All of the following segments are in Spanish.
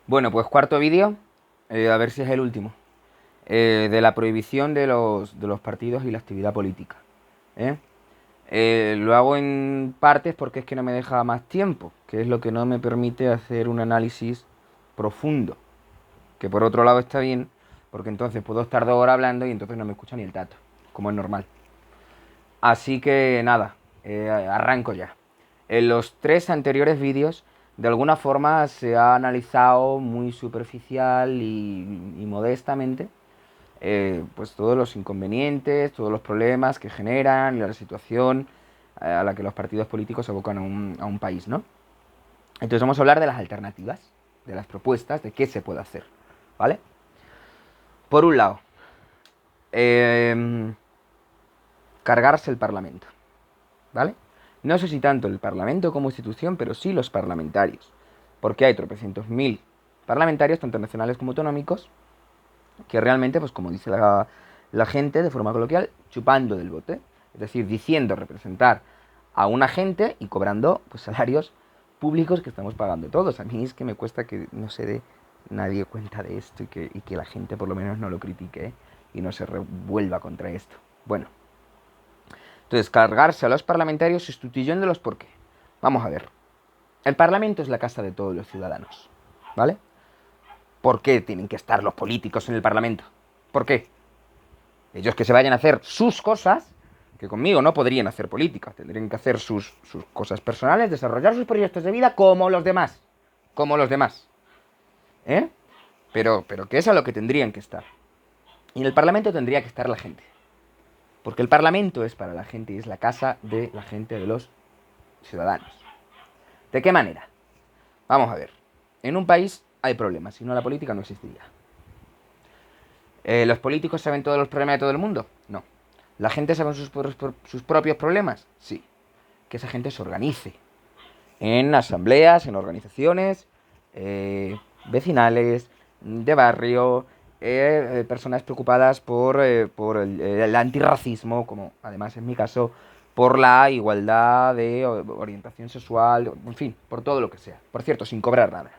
Bueno, pues cuarto vídeo, a ver si es el último, de la prohibición de los partidos y la actividad política. ¿eh? Lo hago en partes porque es que no me deja más tiempo, que es lo que no me permite hacer un análisis profundo, que por otro lado está bien, porque entonces puedo estar 2 horas hablando y entonces no me escucha ni el tato, como es normal. Así que nada, arranco ya. En los 3 anteriores vídeos, de alguna forma se ha analizado muy superficial y modestamente pues todos los inconvenientes, todos los problemas que generan y la situación a la que los partidos políticos abocan a un país, ¿no? Entonces vamos a hablar de las alternativas, de las propuestas, de qué se puede hacer, ¿vale? Por un lado, eh, cargarse el Parlamento, ¿vale? No sé si tanto el Parlamento como institución, pero sí los parlamentarios, porque hay tropecientos mil parlamentarios, tanto nacionales como autonómicos, que realmente, pues como dice la gente de forma coloquial, chupando del bote, es decir, diciendo representar a una gente y cobrando pues salarios públicos que estamos pagando todos. A mí es que me cuesta que no se dé nadie cuenta de esto y que la gente por lo menos no lo critique, ¿eh? Y no se revuelva contra esto. Bueno, entonces cargarse a los parlamentarios sustituyéndolos, ¿por qué? Vamos a ver. El Parlamento es la casa de todos los ciudadanos, ¿vale? ¿Por qué tienen que estar los políticos en el Parlamento? ¿Por qué? Ellos que se vayan a hacer sus cosas, que conmigo no podrían hacer política, tendrían que hacer sus cosas personales, desarrollar sus proyectos de vida como los demás. Como los demás. ¿Eh? Pero que es a lo que tendrían que estar. Y en el Parlamento tendría que estar la gente. Porque el Parlamento es para la gente y es la casa de la gente, de los ciudadanos. ¿De qué manera? Vamos a ver. En un país hay problemas, si no la política no existiría. ¿Los políticos saben todos los problemas de todo el mundo? No. ¿La gente sabe sus propios problemas? Sí. Que esa gente se organice en asambleas, en organizaciones vecinales, de barrio, personas preocupadas por el antirracismo, como además en mi caso, por la igualdad de orientación sexual, en fin, por todo lo que sea. Por cierto, sin cobrar nada.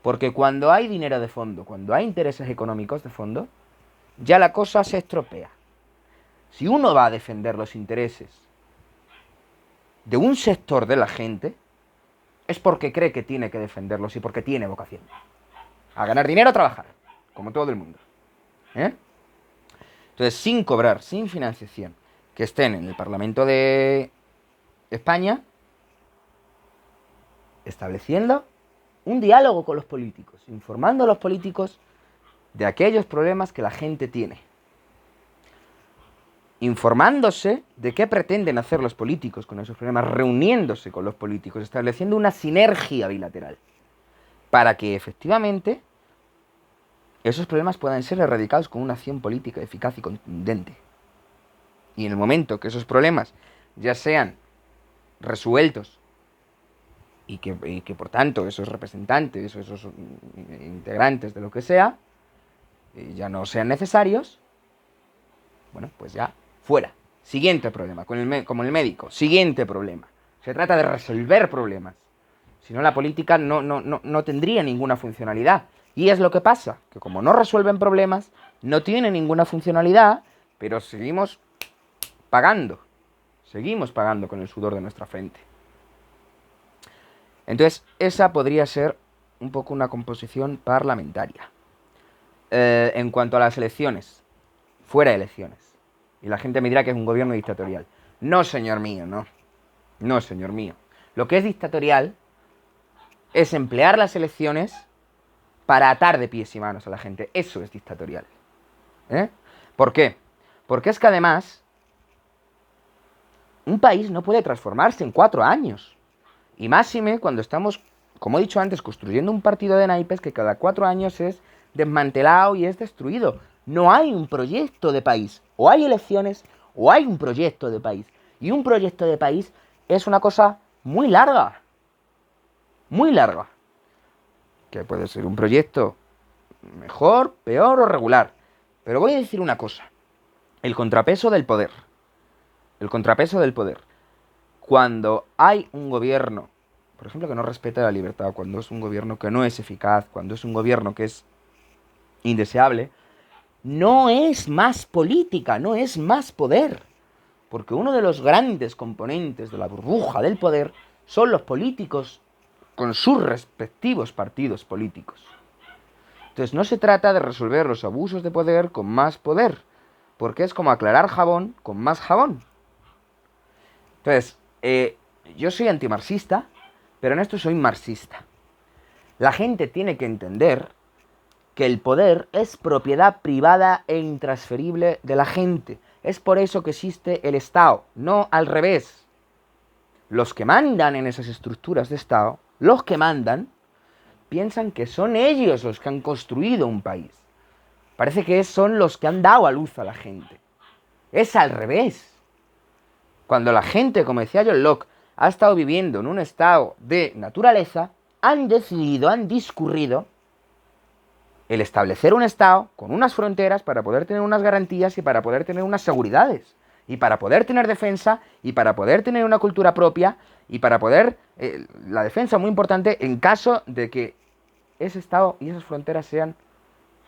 Porque cuando hay dinero de fondo, cuando hay intereses económicos de fondo, ya la cosa se estropea. Si uno va a defender los intereses de un sector de la gente, es porque cree que tiene que defenderlos y porque tiene vocación. A ganar dinero, a trabajar, como todo el mundo. ¿Eh? Entonces, sin cobrar, sin financiación, que estén en el Parlamento de España, estableciendo un diálogo con los políticos, informando a los políticos de aquellos problemas que la gente tiene. Informándose de qué pretenden hacer los políticos con esos problemas, reuniéndose con los políticos, estableciendo una sinergia bilateral para que efectivamente esos problemas puedan ser erradicados con una acción política eficaz y contundente. Y en el momento que esos problemas ya sean resueltos y que por tanto esos representantes o esos integrantes de lo que sea ya no sean necesarios, bueno, pues ya fuera. Siguiente problema, como el médico. Siguiente problema. Se trata de resolver problemas. Si no, la política no tendría ninguna funcionalidad. Y es lo que pasa, que como no resuelven problemas, no tienen ninguna funcionalidad, pero seguimos pagando. Seguimos pagando con el sudor de nuestra frente. Entonces, esa podría ser un poco una composición parlamentaria. En cuanto a las elecciones, fuera elecciones. Y la gente me dirá que es un gobierno dictatorial. No, señor mío, no. No, señor mío. Lo que es dictatorial es emplear las elecciones para atar de pies y manos a la gente. Eso es dictatorial. ¿Eh? ¿Por qué? Porque es que además un país no puede transformarse en 4 años. Y máxime cuando estamos, como he dicho antes, construyendo un partido de naipes que cada 4 años es desmantelado y es destruido. No hay un proyecto de país. O hay elecciones o hay un proyecto de país. Y un proyecto de país es una cosa muy larga. Muy larga. Que puede ser un proyecto mejor, peor o regular. Pero voy a decir una cosa. El contrapeso del poder. El contrapeso del poder. Cuando hay un gobierno, por ejemplo, que no respeta la libertad, cuando es un gobierno que no es eficaz, cuando es un gobierno que es indeseable, no es más política, no es más poder. Porque uno de los grandes componentes de la burbuja del poder son los políticos con sus respectivos partidos políticos. Entonces no se trata de resolver los abusos de poder con más poder, porque es como aclarar jabón con más jabón. Entonces, yo soy antimarxista, pero en esto soy marxista. La gente tiene que entender que el poder es propiedad privada e intransferible de la gente. Es por eso que existe el Estado, no al revés. Los que mandan en esas estructuras de Estado, los que mandan, piensan que son ellos los que han construido un país. Parece que son los que han dado a luz a la gente. Es al revés. Cuando la gente, como decía John Locke, ha estado viviendo en un estado de naturaleza, han decidido, han discurrido el establecer un Estado con unas fronteras para poder tener unas garantías y para poder tener unas seguridades, y para poder tener defensa, y para poder tener una cultura propia, y para poder... la defensa muy importante en caso de que ese Estado y esas fronteras sean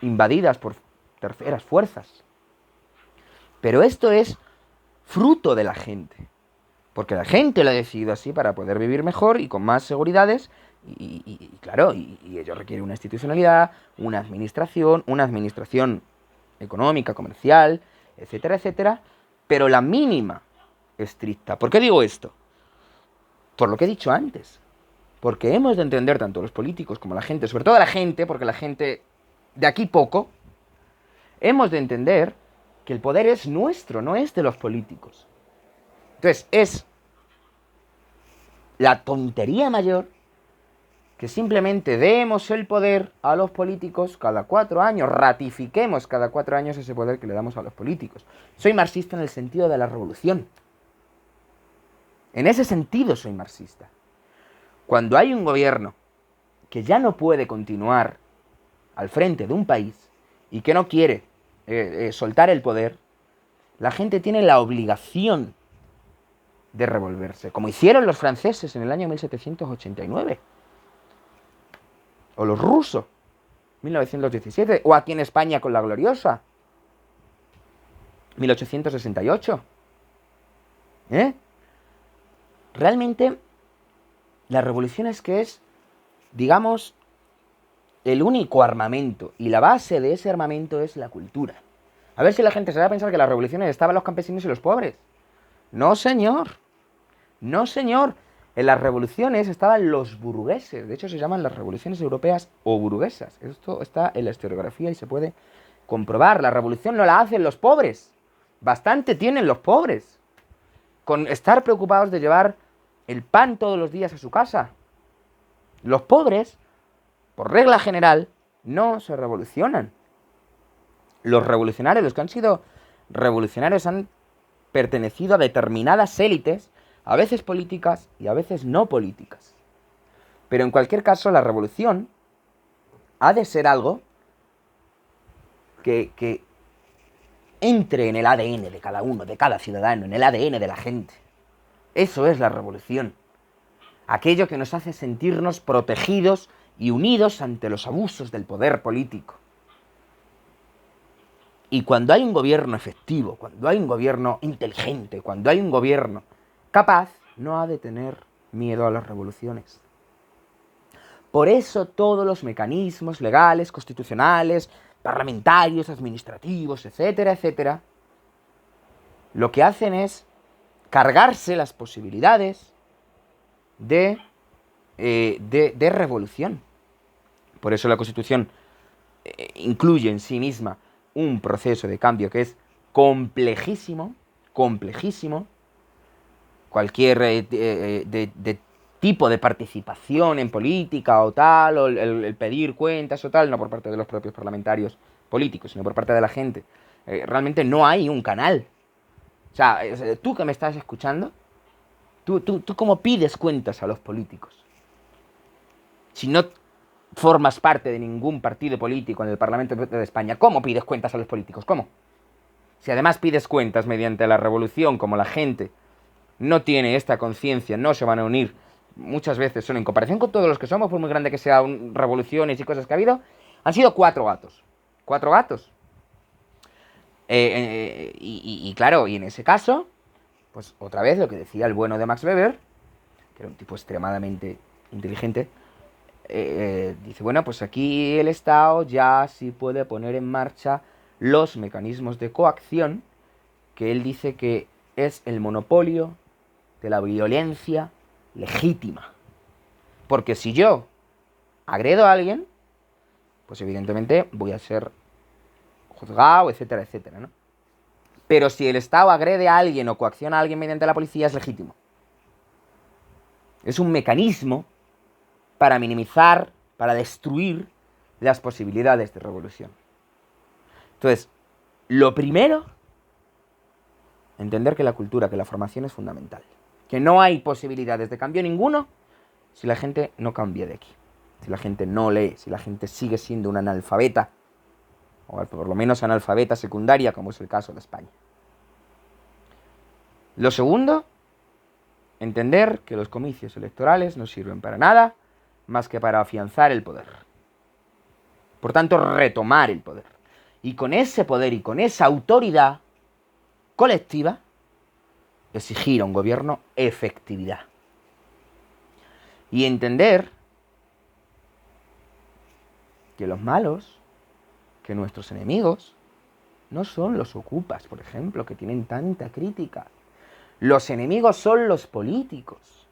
invadidas por terceras fuerzas. Pero esto es fruto de la gente, porque la gente lo ha decidido así para poder vivir mejor y con más seguridades. Claro, ello requiere una institucionalidad, una administración económica, comercial, etcétera, etcétera, pero la mínima estricta. ¿Por qué digo esto? Por lo que he dicho antes. Porque hemos de entender tanto los políticos como la gente, sobre todo la gente, porque la gente de aquí poco, hemos de entender que el poder es nuestro, no es de los políticos. Entonces, es la tontería mayor que simplemente demos el poder a los políticos cada 4 años, ratifiquemos cada 4 años ese poder que le damos a los políticos. Soy marxista en el sentido de la revolución. En ese sentido soy marxista. Cuando hay un gobierno que ya no puede continuar al frente de un país y que no quiere soltar el poder, la gente tiene la obligación de revolverse, como hicieron los franceses en el año 1789. O los rusos, 1917. O aquí en España con la gloriosa, 1868. Realmente, la revolución es, digamos, el único armamento. Y la base de ese armamento es la cultura. A ver si la gente se va a pensar que las revoluciones estaban los campesinos y los pobres. No, señor. No, señor. En las revoluciones estaban los burgueses. De hecho, se llaman las revoluciones europeas o burguesas. Esto está en la historiografía y se puede comprobar. La revolución no la hacen los pobres. Bastante tienen los pobres con estar preocupados de llevar el pan todos los días a su casa. Los pobres, por regla general, no se revolucionan. Los revolucionarios, los que han sido revolucionarios, han pertenecido a determinadas élites, a veces políticas y a veces no políticas. Pero en cualquier caso, la revolución ha de ser algo que entre en el ADN de cada uno, de cada ciudadano, en el ADN de la gente. Eso es la revolución. Aquello que nos hace sentirnos protegidos y unidos ante los abusos del poder político. Y cuando hay un gobierno efectivo, cuando hay un gobierno inteligente, cuando hay un gobierno capaz, no ha de tener miedo a las revoluciones. Por eso todos los mecanismos legales, constitucionales, parlamentarios, administrativos, etcétera, etcétera, lo que hacen es cargarse las posibilidades de revolución. Por eso la Constitución incluye en sí misma un proceso de cambio que es complejísimo, complejísimo. Cualquier de tipo de participación en política o tal, o el pedir cuentas o tal, no por parte de los propios parlamentarios políticos, sino por parte de la gente. Realmente no hay un canal. O sea, tú que me estás escuchando, tú cómo pides cuentas a los políticos. Si no formas parte de ningún partido político en el Parlamento de España, ¿cómo pides cuentas a los políticos? ¿Cómo? Si además pides cuentas mediante la revolución, como la gente no tiene esta conciencia, no se van a unir muchas veces son, en comparación con todos los que somos, por muy grande que sean revoluciones y cosas que ha habido, han sido 4 gatos. 4 gatos. Y claro, y en ese caso, pues otra vez lo que decía el bueno de Max Weber, que era un tipo extremadamente inteligente, dice, bueno, pues aquí el Estado ya sí puede poner en marcha los mecanismos de coacción que él dice que es el monopolio de la violencia legítima. Porque si yo agredo a alguien, pues evidentemente voy a ser juzgado, etcétera, etcétera, ¿no? Pero si el Estado agrede a alguien o coacciona a alguien mediante la policía, es legítimo. Es un mecanismo para minimizar, para destruir las posibilidades de revolución. Entonces, lo primero, entender que la cultura, que la formación es fundamental. Que no hay posibilidades de cambio ninguno si la gente no cambia de aquí. Si la gente no lee, si la gente sigue siendo una analfabeta, o por lo menos analfabeta secundaria, como es el caso de España. Lo segundo, entender que los comicios electorales no sirven para nada más que para afianzar el poder. Por tanto, retomar el poder. Y con ese poder y con esa autoridad colectiva, exigir a un gobierno efectividad. Y entender que los malos, que nuestros enemigos, no son los ocupas, por ejemplo, que tienen tanta crítica. Los enemigos son los políticos.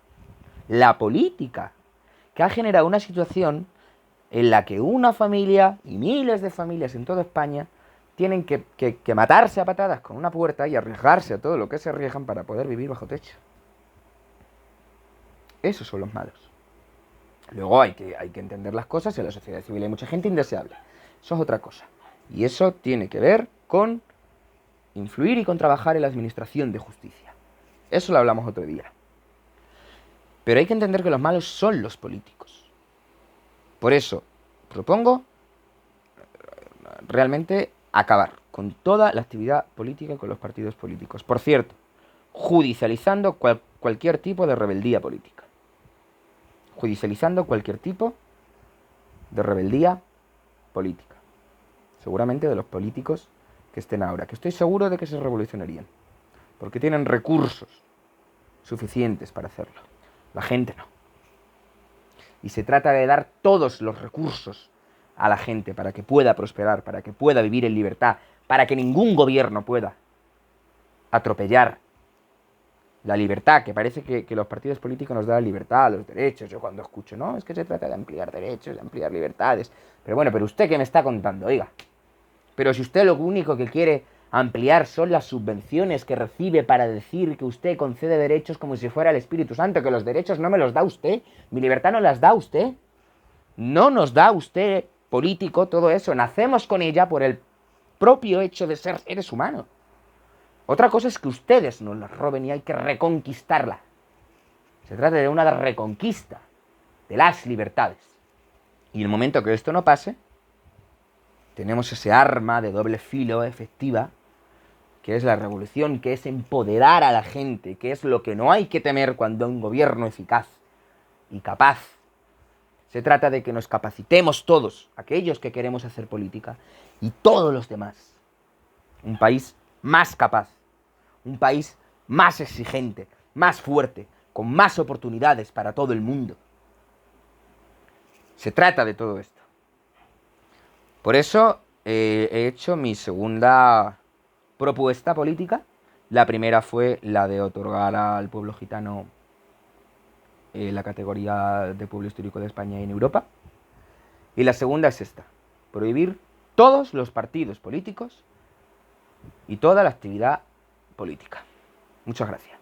La política, que ha generado una situación en la que una familia y miles de familias en toda España tienen que matarse a patadas con una puerta y arriesgarse a todo lo que se arriesgan para poder vivir bajo techo. Esos son los malos. Luego hay que entender las cosas y en la sociedad civil hay mucha gente indeseable. Eso es otra cosa. Y eso tiene que ver con influir y con trabajar en la administración de justicia. Eso lo hablamos otro día. Pero hay que entender que los malos son los políticos. Por eso propongo realmente acabar con toda la actividad política y con los partidos políticos. Por cierto, judicializando cualquier tipo de rebeldía política. Judicializando cualquier tipo de rebeldía política. Seguramente de los políticos que estén ahora, que estoy seguro de que se revolucionarían. Porque tienen recursos suficientes para hacerlo. La gente no. Y se trata de dar todos los recursos a la gente para que pueda prosperar, para que pueda vivir en libertad, para que ningún gobierno pueda atropellar la libertad, que parece que los partidos políticos nos dan la libertad, los derechos. Yo cuando escucho, no, es que se trata de ampliar derechos, de ampliar libertades. Pero bueno, pero usted, ¿qué me está contando? Oiga, pero si usted lo único que quiere ampliar son las subvenciones que recibe para decir que usted concede derechos como si fuera el Espíritu Santo, que los derechos no me los da usted, mi libertad no las da usted, no nos da usted, político, todo eso, nacemos con ella por el propio hecho de ser seres humanos. Otra cosa es que ustedes nos la roben y hay que reconquistarla. Se trata de una reconquista de las libertades. Y en el momento que esto no pase, tenemos ese arma de doble filo efectiva, que es la revolución, que es empoderar a la gente, que es lo que no hay que temer cuando un gobierno eficaz y capaz. Se trata de que nos capacitemos todos, aquellos que queremos hacer política, y todos los demás. Un país más capaz, un país más exigente, más fuerte, con más oportunidades para todo el mundo. Se trata de todo esto. Por eso he hecho mi segunda propuesta política. La primera fue la de otorgar al pueblo gitano la categoría de pueblo histórico de España y en Europa. Y la segunda es esta: prohibir todos los partidos políticos y toda la actividad política. Muchas gracias.